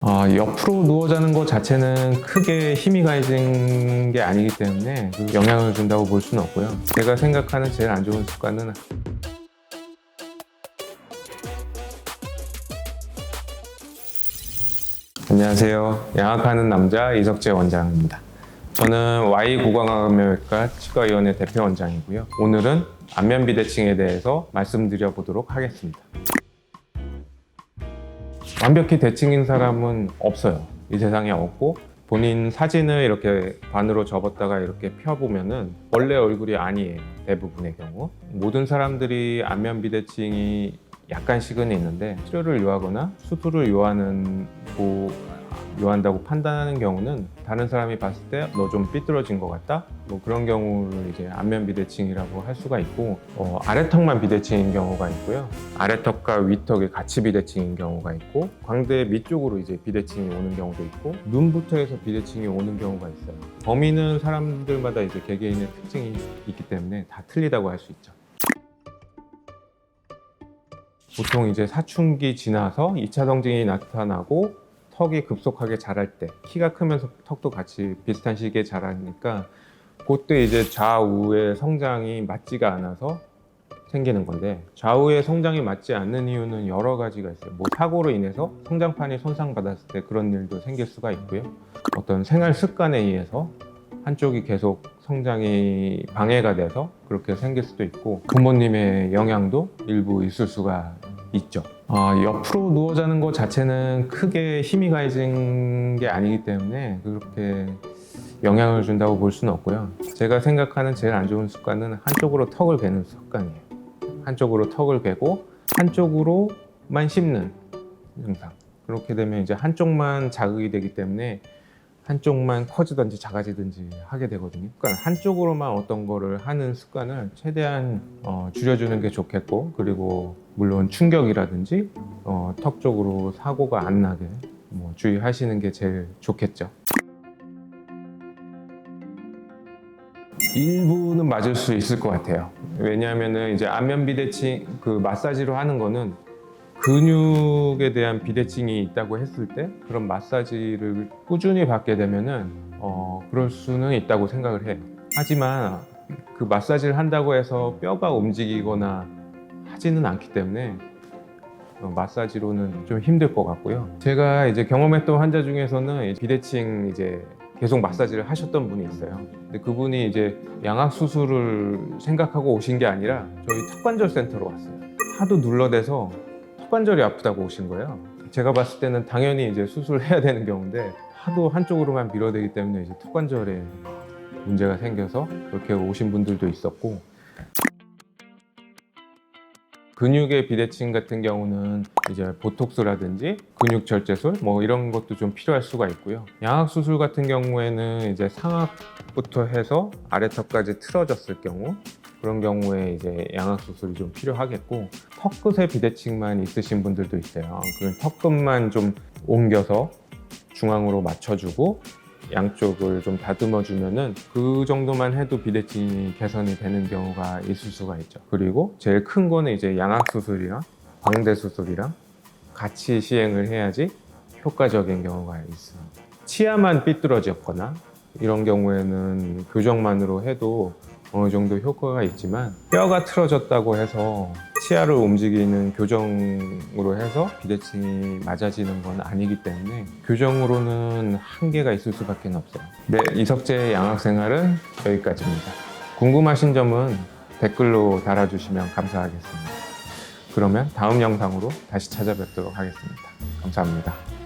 옆으로 누워 자는 것 자체는 크게 힘이 가해진 게 아니기 때문에 영향을 준다고 볼 수는 없고요. 제가 생각하는 제일 안 좋은 습관은 안녕하세요. 양악하는 남자 이석재 원장입니다. 저는 Y구강암외과 치과의원의 대표 원장이고요. 오늘은 안면 비대칭에 대해서 말씀드려 보도록 하겠습니다. 완벽히 대칭인 사람은 없어요. 이 세상에 없고, 본인 사진을 이렇게 반으로 접었다가 이렇게 펴보면은 원래 얼굴이 아니에요. 대부분의 경우. 모든 사람들이 안면 비대칭이 약간씩은 있는데 치료를 요하거나 수술을 요한다고 판단하는 경우는 다른 사람이 봤을 때 너 좀 삐뚤어진 것 같다? 뭐 그런 경우를 이제 안면 비대칭이라고 할 수가 있고, 아래턱만 비대칭인 경우가 있고요. 아래턱과 위턱이 같이 비대칭인 경우가 있고, 광대 밑쪽으로 이제 비대칭이 오는 경우도 있고, 눈부터 해서 비대칭이 오는 경우가 있어요. 범위는 사람들마다 이제 개개인의 특징이 있기 때문에 다 틀리다고 할 수 있죠. 보통 이제 사춘기 지나서 2차 성징이 나타나고 턱이 급속하게 자랄 때, 키가 크면서 턱도 같이 비슷한 시기에 자라니까 그때 이제 좌우의 성장이 맞지가 않아서 생기는 건데, 좌우의 성장이 맞지 않는 이유는 여러 가지가 있어요. 뭐 사고로 인해서 성장판이 손상받았을 때 그런 일도 생길 수가 있고요. 어떤 생활 습관에 의해서 한쪽이 계속 성장이 방해가 돼서 그렇게 생길 수도 있고, 부모님의 영향도 일부 있을 수가 있죠. 옆으로 누워 자는 것 자체는 크게 힘이 가해진 게 아니기 때문에 그렇게 영향을 준다고 볼 수는 없고요. 제가 생각하는 제일 안 좋은 습관은 한쪽으로 턱을 베는 습관이에요. 한쪽으로 턱을 베고 한쪽으로만 씹는 증상. 그렇게 되면 이제 한쪽만 자극이 되기 때문에 한쪽만 커지든지 작아지든지 하게 되거든요. 그러니까 한쪽으로만 어떤 거를 하는 습관을 최대한 줄여주는 게 좋겠고, 그리고 물론 충격이라든지 턱 쪽으로 사고가 안 나게 주의하시는 게 제일 좋겠죠. 일부는 맞을 수 있을 것 같아요. 왜냐하면은 이제 안면 비대칭 마사지로 하는 거는 근육에 대한 비대칭이 있다고 했을 때 그런 마사지를 꾸준히 받게 되면은 그럴 수는 있다고 생각을 해요. 하지만 그 마사지를 한다고 해서 뼈가 움직이거나 하지는 않기 때문에 마사지로는 좀 힘들 것 같고요. 제가 이제 경험했던 환자 중에서는 비대칭 이제 계속 마사지를 하셨던 분이 있어요. 근데 그분이 이제 양악 수술을 생각하고 오신 게 아니라 저희 턱관절 센터로 왔어요. 하도 눌러대서 턱관절이 아프다고 오신 거예요. 제가 봤을 때는 당연히 이제 수술을 해야 되는 경우인데 하도 한쪽으로만 밀어대기 때문에 이제 턱관절에 문제가 생겨서 그렇게 오신 분들도 있었고, 근육의 비대칭 같은 경우는 이제 보톡스라든지 근육 절제술 이런 것도 좀 필요할 수가 있고요. 양악 수술 같은 경우에는 이제 상악부터 해서 아래턱까지 틀어졌을 경우, 그런 경우에 이제 양악 수술이 좀 필요하겠고, 턱끝에 비대칭만 있으신 분들도 있어요. 그 턱끝만 좀 옮겨서 중앙으로 맞춰주고 양쪽을 좀 다듬어 주면은 그 정도만 해도 비대칭이 개선이 되는 경우가 있을 수가 있죠. 그리고 제일 큰 거는 이제 양악 수술이랑 광대 수술이랑 같이 시행을 해야지 효과적인 경우가 있습니다. 치아만 삐뚤어졌거나 이런 경우에는 교정만으로 해도 어느 정도 효과가 있지만, 뼈가 틀어졌다고 해서 치아를 움직이는 교정으로 해서 비대칭이 맞아지는 건 아니기 때문에 교정으로는 한계가 있을 수밖에 없어요. 네, 이석재의 양악 생활은 여기까지입니다. 궁금하신 점은 댓글로 달아주시면 감사하겠습니다. 그러면 다음 영상으로 다시 찾아뵙도록 하겠습니다. 감사합니다.